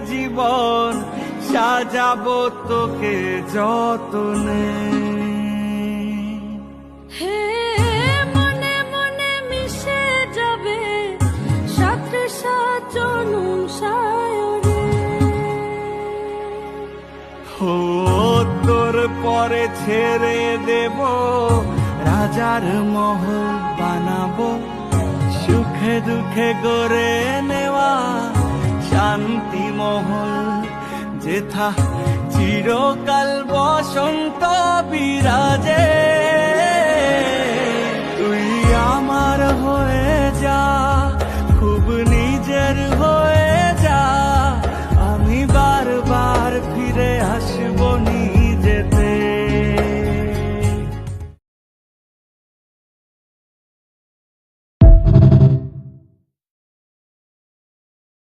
জীবন সাজাবো তোকে যতনে। হে মনে মনে মিশে যাবে সাথে সাজনুম সায়রে। ও তোর পরে ছেড়ে দেব রাজার মহল বানাবো, সুখে দুঃখে গড়ে নেওয়া শান্তি মহল, যেথা চিরকাল বসন্ত বিরাজে।